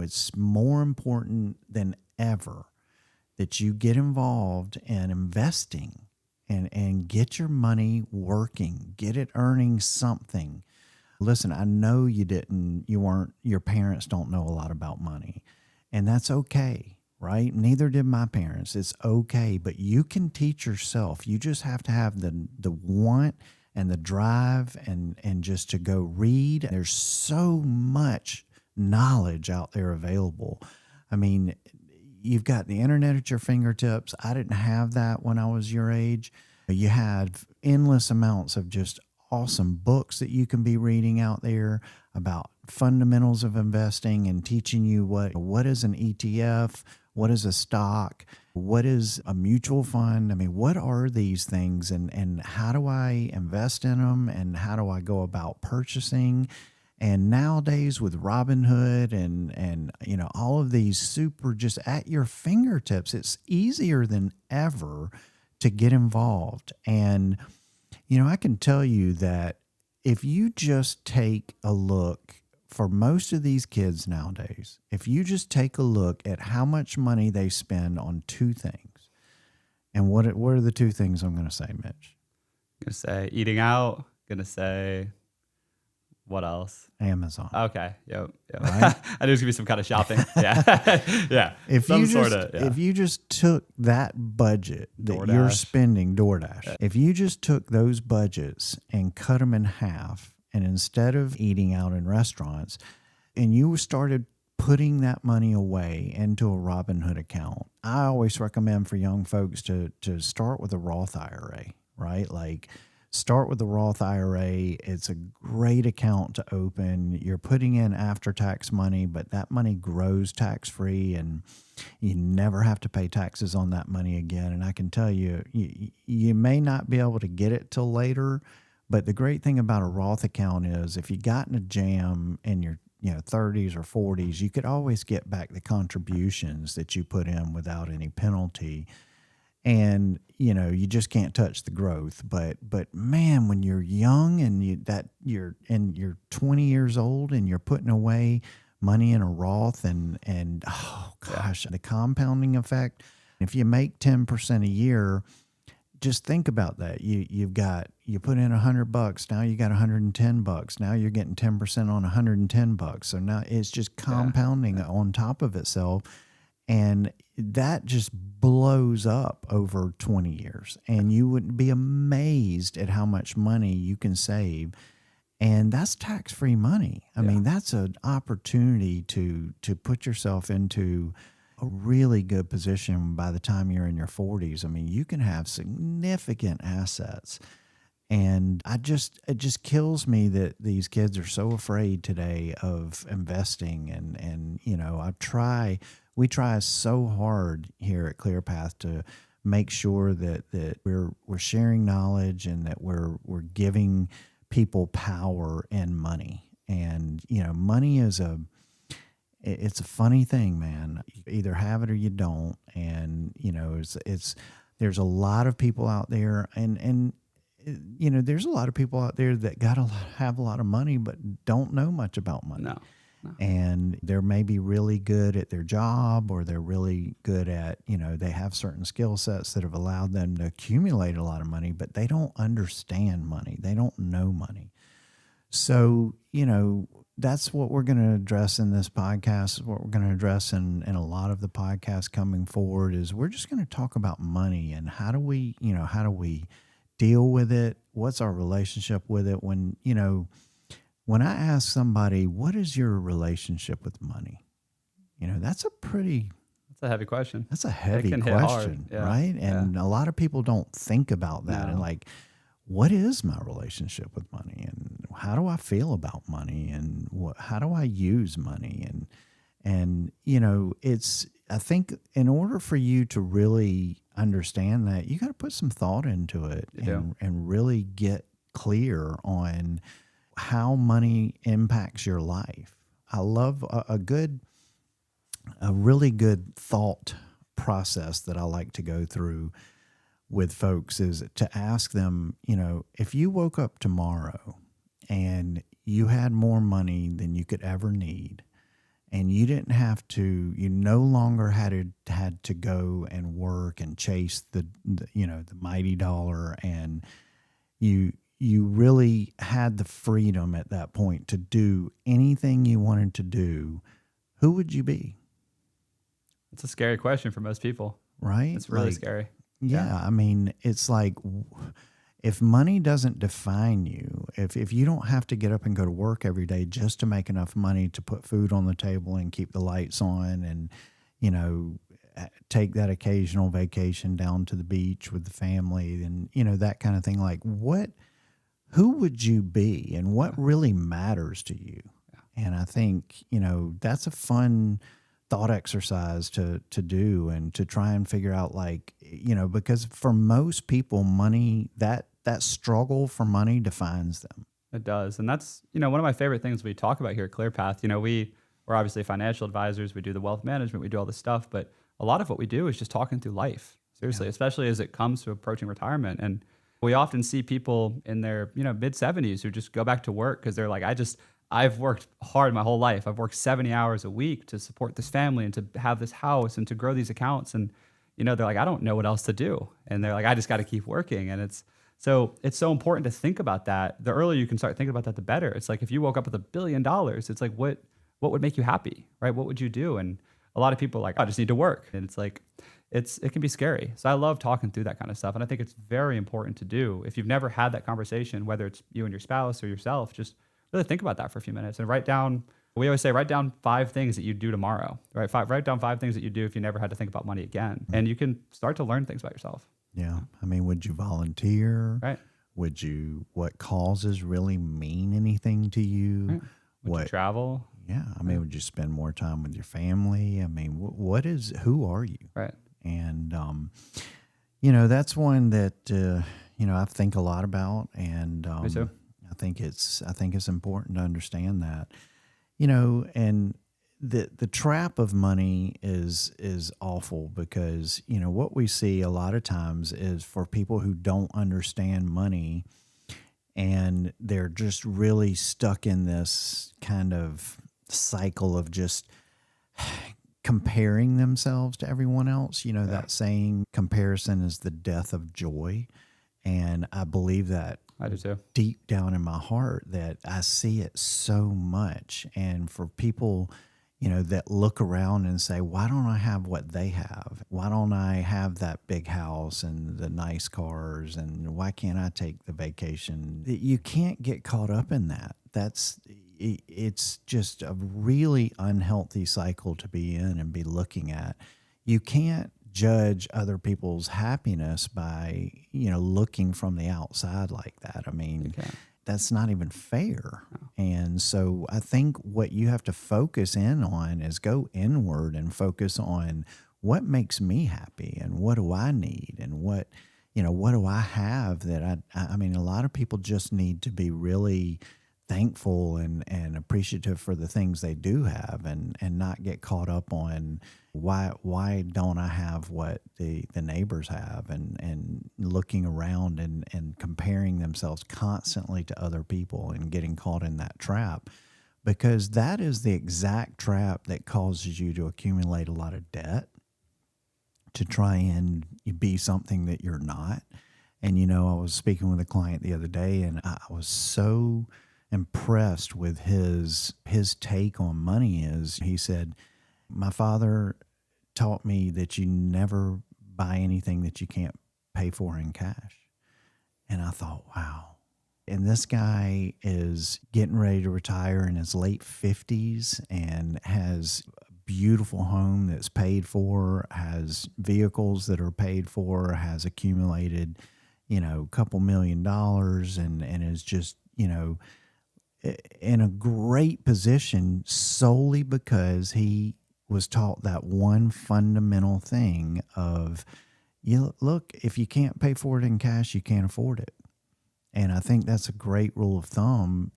It's more important than ever that you get involved in investing and get your money working, get it earning something. Listen, I know your parents don't know a lot about money, and that's okay, right? Neither did my parents. It's okay, but you can teach yourself. You just have to have the want and the drive and just to go read. There's so much knowledge out there available. I mean, you've got the internet at your fingertips. I didn't have that when I was your age. You had endless amounts of just awesome books that you can be reading out there about fundamentals of investing and teaching you what is an ETF, what is a stock, what is a mutual fund. I mean, what are these things and how do I invest in them and how do I go about purchasing? And nowadays with Robinhood and all of these super just at your fingertips, it's easier than ever to get involved. And, I can tell you that if you just take a look for most of these kids nowadays, if you just take a look at how much money they spend on two things, and what are the two things I'm going to say, Mitch? I'm going to say eating out. Going to say... What else? Amazon. Okay. Yep. Right? I knew it was gonna be some kind of shopping. Yeah. Yeah. If you just took that budget that DoorDash. You're spending, DoorDash, if you just took those budgets and cut them in half, and instead of eating out in restaurants, and you started putting that money away into a Robinhood account, I always recommend for young folks to start with a Roth IRA, right? Like, start with the Roth IRA. It's a great account to open. You're putting in after-tax money, but that money grows tax-free, and you never have to pay taxes on that money again. And I can tell you, you may not be able to get it till later, but the great thing about a Roth account is if you got in a jam in your 30s or 40s, you could always get back the contributions that you put in without any penalty. And, you just can't touch the growth. But man, when you're young and you're 20 years old and you're putting away money in a Roth and oh gosh, the compounding effect. If you make 10% a year, just think about that. You put in $100, now you got $110. Now you're getting 10% on $110. So now it's just compounding on top of itself. And that just blows up over 20 years. And you would be amazed at how much money you can save. And that's tax-free money. I mean, that's an opportunity to put yourself into a really good position by the time you're in your 40s. I mean, you can have significant assets. And it just kills me that these kids are so afraid today of investing. And we try so hard here at ClearPath to make sure that we're sharing knowledge and that we're giving people power and money. And, money is it's a funny thing, man. You either have it or you don't. And, there's a lot of people out there and there's a lot of people out there that have a lot of money, but don't know much about money. No. And they're maybe really good at their job, or they're really good at, they have certain skill sets that have allowed them to accumulate a lot of money, but they don't understand money. They don't know money. So, that's what we're going to address in this podcast. What we're going to address in a lot of the podcasts coming forward is we're just going to talk about money and how do we deal with it? What's our relationship with it? When I ask somebody, what is your relationship with money? That's a heavy question. That's a heavy question, right? And a lot of people don't think about that. No. And like, what is my relationship with money? And how do I feel about money? And how do I use money? And I think in order for you to really understand that, you got to put some thought into it and really get clear on how money impacts your life. I love a really good thought process that I like to go through with folks is to ask them, if you woke up tomorrow and you had more money than you could ever need, and you didn't have to, you no longer had to go and work and chase the mighty dollar, and you really had the freedom at that point to do anything you wanted to do, who would you be? It's a scary question for most people. Right? It's really scary. Yeah. I mean, it's like, if money doesn't define you, if you don't have to get up and go to work every day just to make enough money to put food on the table and keep the lights on and, take that occasional vacation down to the beach with the family and, that kind of thing, like who would you be and what really matters to you? Yeah. And I think, that's a fun thought exercise to do and to try and figure out, like, because for most people, money, that struggle for money defines them. It does. And that's, one of my favorite things we talk about here at ClearPath. We're obviously financial advisors. We do the wealth management. We do all this stuff. But a lot of what we do is just talking through life, seriously, especially as it comes to approaching retirement. And we often see people in their, mid 70s who just go back to work because they're like, I've worked hard my whole life. I've worked 70 hours a week to support this family and to have this house and to grow these accounts. And, they're like, I don't know what else to do. And they're like, I just got to keep working. And it's so important to think about that. The earlier you can start thinking about that, the better. It's like, if you woke up with $1 billion, it's like, what would make you happy, right? What would you do? And a lot of people are like, I just need to work. And it's like, it can be scary. So I love talking through that kind of stuff. And I think it's very important to do. If you've never had that conversation, whether it's you and your spouse or yourself, just really think about that for a few minutes and write down 5 things that you do tomorrow, right? Write down 5 things that you do if you never had to think about money again. And you can start to learn things about yourself. Yeah. I mean, would you volunteer? Right. What causes really mean anything to you? Right. Would you travel? Yeah. I mean, would you spend more time with your family? I mean, who are you? Right. And, that's one that, I think a lot about. And Me too. I think it's important to understand that, and the trap of money is awful because, what we see a lot of times is for people who don't understand money and they're just really stuck in this kind of cycle of just comparing themselves to everyone else. That saying, comparison is the death of joy. And I believe that I do too. Deep down in my heart, that I see it so much. And for people, that look around and say, why don't I have what they have? Why don't I have that big house and the nice cars? And why can't I take the vacation? You can't get caught up in that. It's just a really unhealthy cycle to be in and be looking at. You can't judge other people's happiness by, looking from the outside like that. I mean, that's not even fair. No. And so I think what you have to focus in on is go inward and focus on what makes me happy and what do I need and what do I have that I mean, a lot of people just need to be really thankful and appreciative for the things they do have and not get caught up on why don't I have what the neighbors have and looking around and comparing themselves constantly to other people and getting caught in that trap, because that is the exact trap that causes you to accumulate a lot of debt to try and be something that you're not. And I was speaking with a client the other day and I was so impressed with his take on money. Is he said, my father taught me that you never buy anything that you can't pay for in cash. And I thought, wow. And this guy is getting ready to retire in his late 50s and has a beautiful home that's paid for, has vehicles that are paid for, has accumulated, a couple $1 million and is just, in a great position solely because he was taught that one fundamental thing of, look, if you can't pay for it in cash, you can't afford it. And I think that's a great rule of thumb